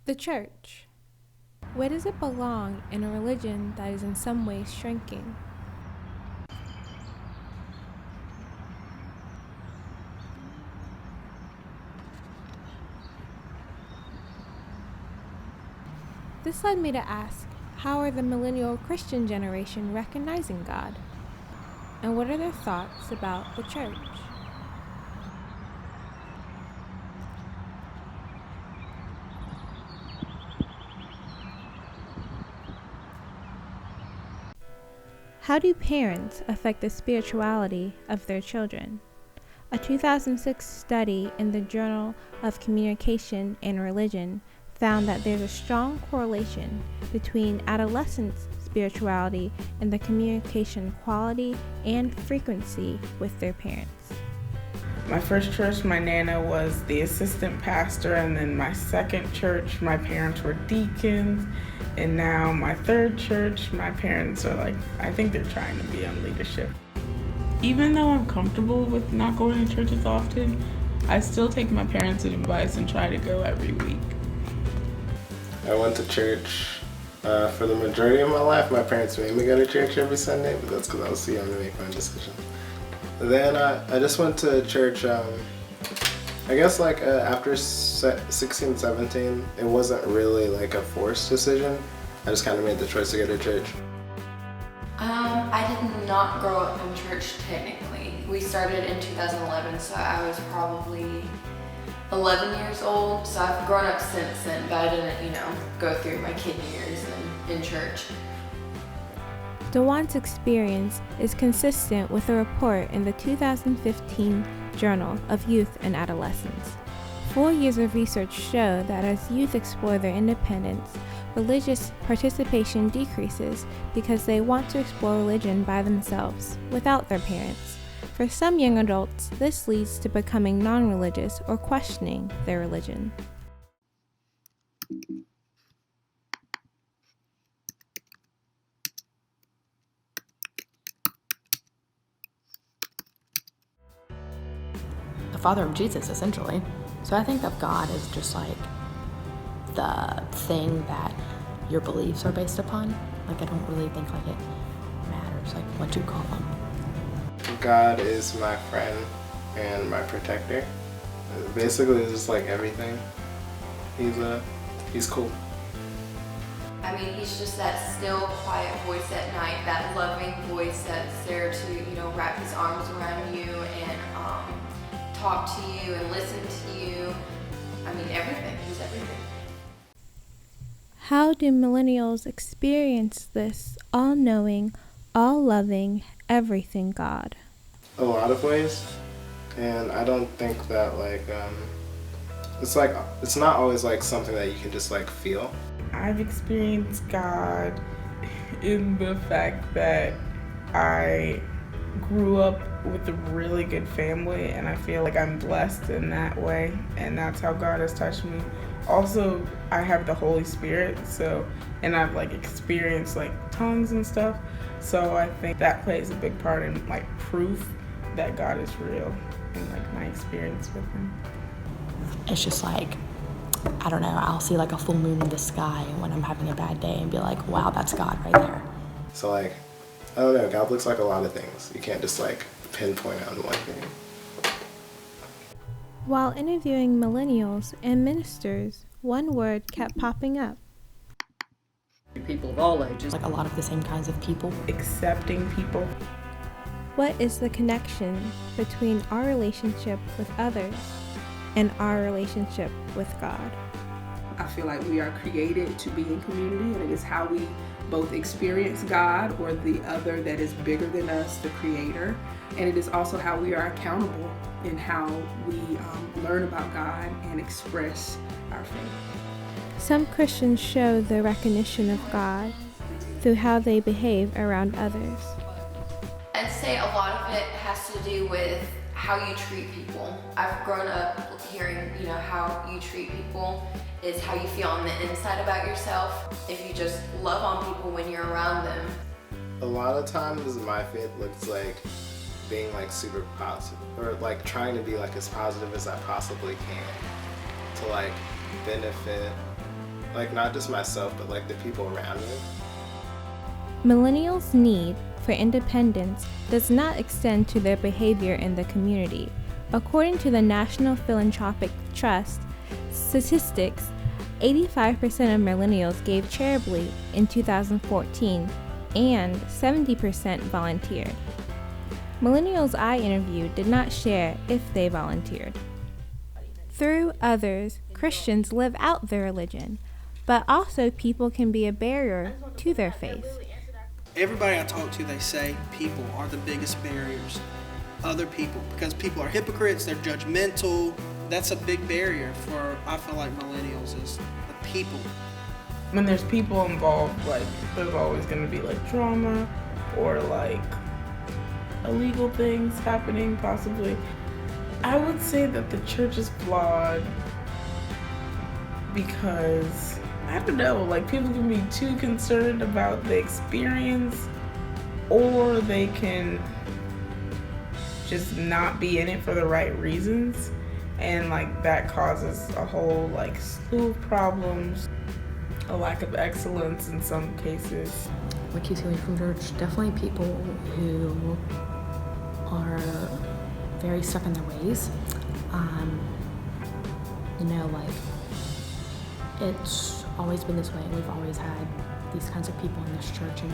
The church. Where does it belong in a religion that is in some ways shrinking? This led me to ask, how are the millennial Christian generation recognizing God? And what are their thoughts about the church? How do parents affect the spirituality of their children? A 2006 study in the Journal of Communication and Religion found that there's a strong correlation between adolescents' spirituality and the communication quality and frequency with their parents. My first church, my Nana was the assistant pastor, and then my second church, my parents were deacons, and now my third church, my parents are I think they're trying to be on leadership. Even though I'm comfortable with not going to church as often, I still take my parents' advice and try to go every week. I went to church for the majority of my life. My parents made me go to church every Sunday, but that's because I was too young to make my own decision. Then I just went to church, I guess after 16, 17, it wasn't really a forced decision. I just kind of made the choice to go to church. I did not grow up in church technically. We started in 2011, so I was probably 11 years old, so I've grown up since then, but I didn't, go through my kid years in church. DeJuan's experience is consistent with a report in the 2015 Journal of Youth and Adolescence. 4 years of research show that as youth explore their independence, religious participation decreases because they want to explore religion by themselves, without their parents. For some young adults, this leads to becoming non-religious or questioning their religion. The father of Jesus, essentially. So I think of God as just the thing that your beliefs are based upon. I don't really think it matters what you call him. God is my friend and my protector. Basically, it's just everything. He's cool. I mean, he's just that still, quiet voice at night, that loving voice that's there to, wrap his arms around you and talk to you and listen to you. I mean, everything. He's everything. How do millennials experience this all-knowing, all-loving, everything God? A lot of ways, and I don't think that it's not always something that you can just feel. I've experienced God in the fact that I grew up with a really good family, and I feel I'm blessed in that way, and that's how God has touched me. Also, I have the Holy Spirit, and I've experienced tongues and stuff, so I think that plays a big part in proof that God is real and my experience with him. It's just I don't know, I'll see a full moon in the sky when I'm having a bad day and be wow, that's God right there. So I don't know, God looks like a lot of things. You can't just pinpoint on one thing. While interviewing millennials and ministers, one word kept popping up. People of all ages. A lot of the same kinds of people. Accepting people. What is the connection between our relationship with others and our relationship with God? I feel we are created to be in community, and it is how we both experience God or the other that is bigger than us, the Creator. And it is also how we are accountable in how we learn about God and express our faith. Some Christians show their recognition of God through how they behave around others. I'd say a lot of it has to do with how you treat people. I've grown up hearing, how you treat people is how you feel on the inside about yourself. If you just love on people when you're around them. A lot of times my faith looks like being super positive, or trying to be as positive as I possibly can to benefit like not just myself, but like the people around me. Millennials' need for independence does not extend to their behavior in the community. According to the National Philanthropic Trust statistics, 85% of millennials gave charitably in 2014, and 70% volunteered. Millennials I interviewed did not share if they volunteered. Through others, Christians live out their religion, but also people can be a barrier to their faith. Everybody I talk to, they say people are the biggest barriers. Other people, because people are hypocrites, they're judgmental. That's a big barrier for, I feel like, millennials is the people. When there's people involved, like there's always going to be like drama or like illegal things happening possibly. I would say that the church is flawed because, I don't know, like people can be too concerned about the experience, or they can just not be in it for the right reasons, and like that causes a whole like slew of problems, a lack of excellence in some cases. What you see from church, definitely people who are very stuck in their ways. Like it's always been this way. We've always had these kinds of people in this church, and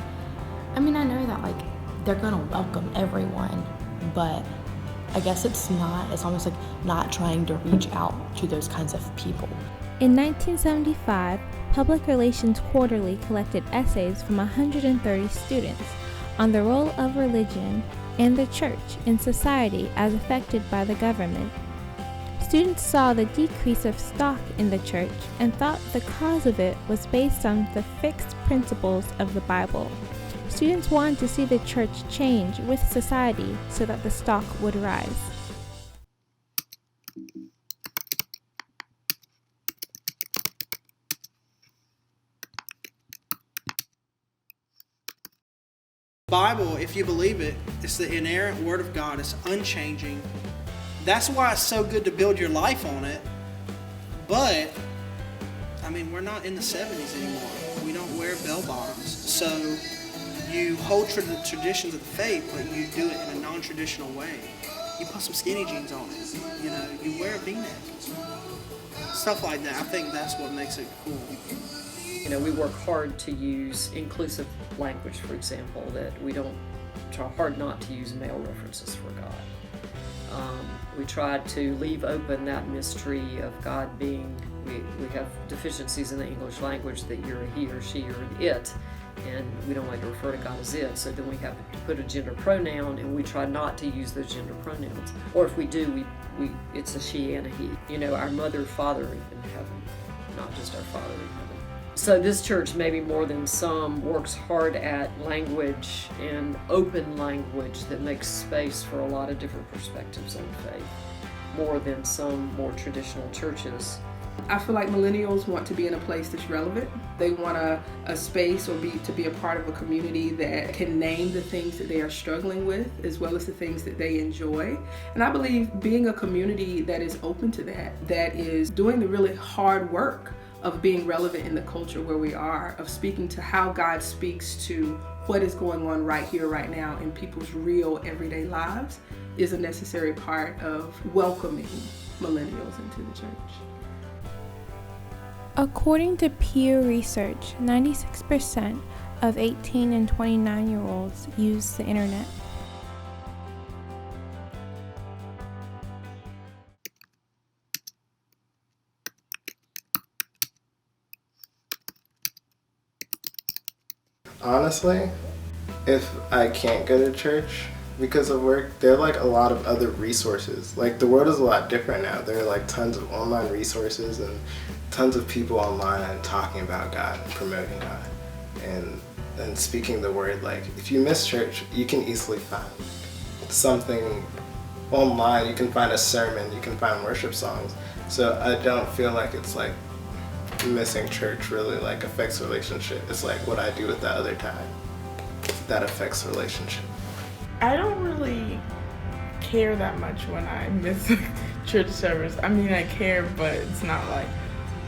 I mean, I know that like they're gonna welcome everyone, but I guess it's almost like not trying to reach out to those kinds of people. In 1975, Public Relations Quarterly collected essays from 130 students on the role of religion and the church in society as affected by the government. Students saw the decrease of stock in the church and thought the cause of it was based on the fixed principles of the Bible. Students wanted to see the church change with society so that the stock would rise. Bible, if you believe it, it's the inerrant word of God. It's unchanging. That's why it's so good to build your life on it. But, I mean, we're not in the 70s anymore. We don't wear bell bottoms. So you hold to the traditions of the faith, but you do it in a non-traditional way. You put some skinny jeans on it. You wear a v-neck. Stuff like that. I think that's what makes it cool. We work hard to use inclusive language, for example, that we don't try hard not to use male references for God. We try to leave open that mystery of God being, we have deficiencies in the English language that you're a he or she or an it, and we don't like to refer to God as it, so then we have to put a gender pronoun, and we try not to use those gender pronouns. Or if we do, it's a she and a he. Our mother, father in heaven, not just our Father in heaven. So this church, maybe more than some, works hard at language and open language that makes space for a lot of different perspectives on faith, more than some more traditional churches. I feel like millennials want to be in a place that's relevant. They want a space or to be a part of a community that can name the things that they are struggling with, as well as the things that they enjoy. And I believe being a community that is open to that is doing the really hard work of being relevant in the culture where we are, of speaking to how God speaks to what is going on right here, right now in people's real everyday lives, is a necessary part of welcoming millennials into the church. According to Pew Research, 96% of 18 and 29-year-olds use the internet. Honestly, if I can't go to church because of work, there are like a lot of other resources. Like the world is a lot different now. There are like tons of online resources and tons of people online talking about God and promoting God and speaking the word. Like if you miss church, you can easily find something online. You can find a sermon, you can find worship songs. So I don't feel like it's like missing church really like affects relationship. It's like what I do with that other time that affects relationship. I don't really care that much when I miss church service. I mean, I care, but it's not like,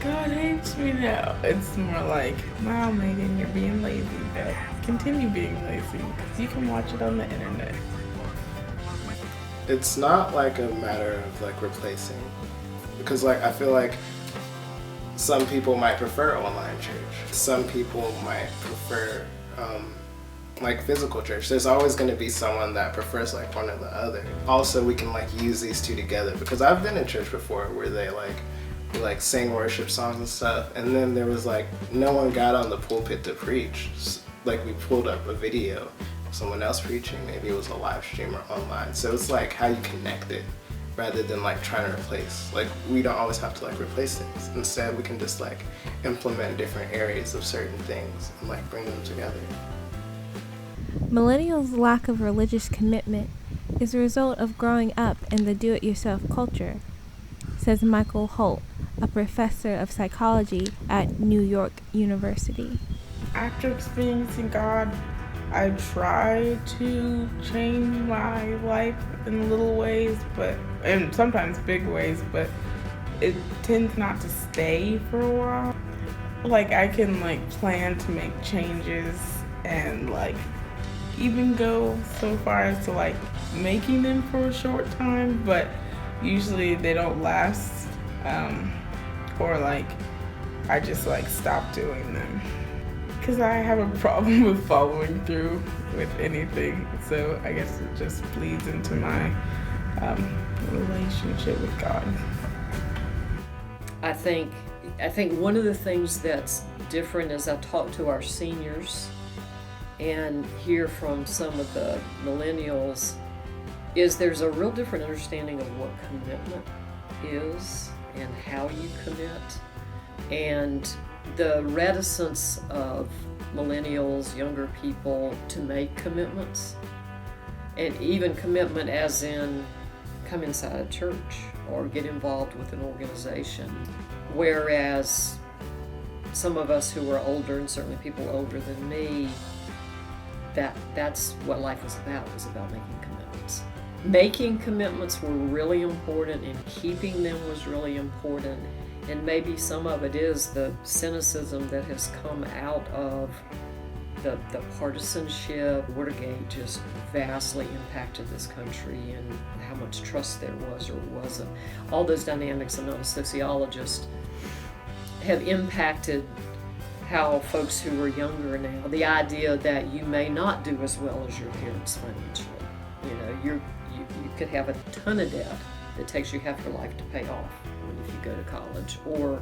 God hates me now. It's more like, wow, Megan, you're being lazy, but continue being lazy because you can watch it on the internet. It's not like a matter of like replacing, because like I feel like some people might prefer online church. Some people might prefer like physical church. There's always going to be someone that prefers like one or the other. Also, we can like use these two together, because I've been in church before where they like sing worship songs and stuff, and then there was like no one got on the pulpit to preach. Like we pulled up a video of someone else preaching, maybe it was a live stream or online. So it's like how you connect it rather than like trying to replace. Like we don't always have to like replace things. Instead, we can just like implement different areas of certain things and like bring them together. Millennials' lack of religious commitment is a result of growing up in the do-it-yourself culture, says Michael Holt, a professor of psychology at New York University. After experiencing God, I try to change my life in little ways, and sometimes big ways, but it tends not to stay for a while. Like I can like plan to make changes and like even go so far as to like making them for a short time, but usually they don't last, or like I just like stop doing them because I have a problem with following through with anything. So I guess it just bleeds into my relationship with God. I think one of the things that's different as I talk to our seniors and hear from some of the millennials is there's a real different understanding of what commitment is and how you commit, and the reticence of millennials, younger people, to make commitments, and even commitment as in come inside a church or get involved with an organization, whereas some of us who are older, and certainly people older than me, that's what life was about making commitments. Making commitments were really important, and keeping them was really important, and maybe some of it is the cynicism that has come out of the partisanship. Watergate just vastly impacted this country, and how much trust there was or wasn't. All those dynamics, I'm not a sociologist, have impacted how folks who are younger now, the idea that you may not do as well as your parents financially. You know, you could have a ton of debt that takes you half your life to pay off if you go to college, or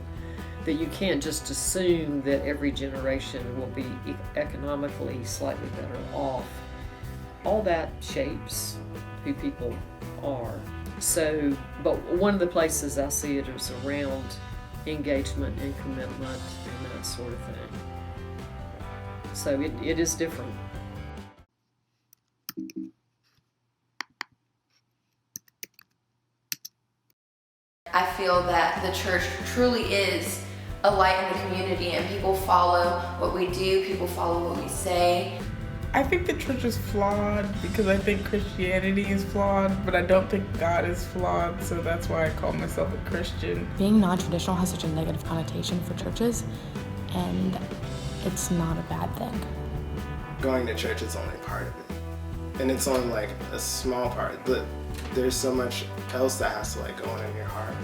that you can't just assume that every generation will be economically slightly better off. All that shapes who people are. So, but one of the places I see it is around engagement and commitment and that sort of thing. So it is different. I feel that the church truly is a light in the community, and people follow what we do, people follow what we say. I think the church is flawed because I think Christianity is flawed, but I don't think God is flawed, so that's why I call myself a Christian. Being non-traditional has such a negative connotation for churches, and it's not a bad thing. Going to church is only part of it, and it's only like a small part. There's so much else that has to like go on in your heart,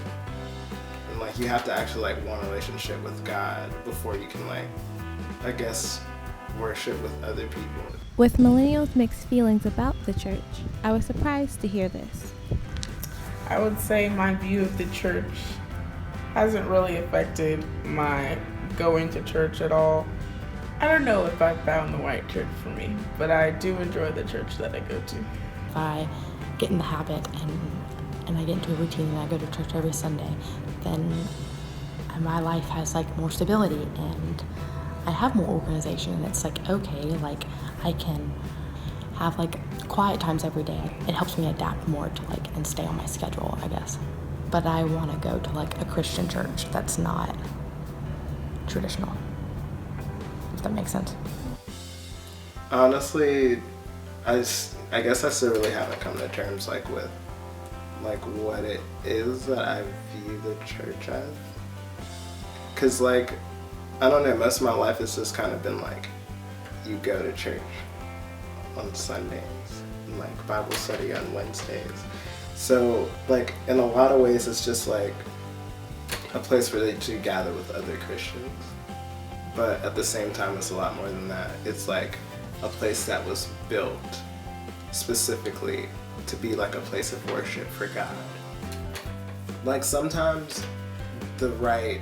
and like you have to actually like want a relationship with God before you can like, I guess, worship with other people. With millennials' mixed feelings about the church, I was surprised to hear this. I would say my view of the church hasn't really affected my going to church at all. I don't know if I found the right church for me, but I do enjoy the church that I go to. If I get in the habit and I get into a routine and I go to church every Sunday, then my life has like more stability and I have more organization, and it's like, okay, like I can have like quiet times every day. It helps me adapt more to like and stay on my schedule, I guess. But I want to go to like a Christian church that's not traditional, if that makes sense. Honestly, I guess I still really haven't come to terms like with like what it is that I view the church as. because like, I don't know, most of my life has just kind of been like, you go to church on Sundays, and like Bible study on Wednesdays. So like, in a lot of ways, it's just like a place where they to gather with other Christians. But at the same time, it's a lot more than that. It's like a place that was built specifically to be like a place of worship for God. Like sometimes the right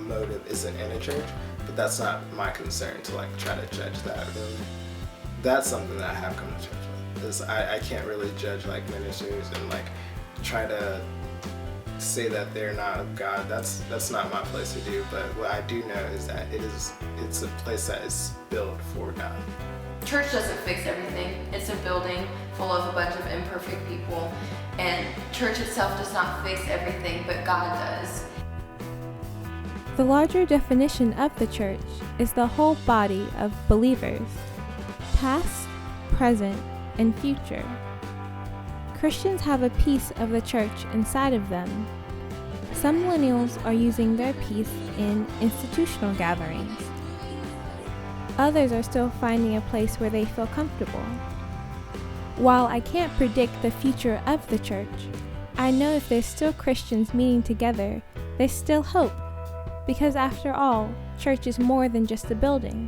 motive isn't in a church, but that's not my concern to like try to judge that really. That's something that I have come to church with, is I can't really judge like ministers and like try to say that they're not of God. That's not my place to do, but what I do know is that it's a place that is built for God. Church doesn't fix everything. It's a building full of a bunch of imperfect people, and church itself does not fix everything, but God does. The larger definition of the church is the whole body of believers, past, present, and future. Christians have a piece of the church inside of them. Some millennials are using their piece in institutional gatherings. Others are still finding a place where they feel comfortable. While I can't predict the future of the church, I know if there's still Christians meeting together, there's still hope. Because after all, church is more than just a building.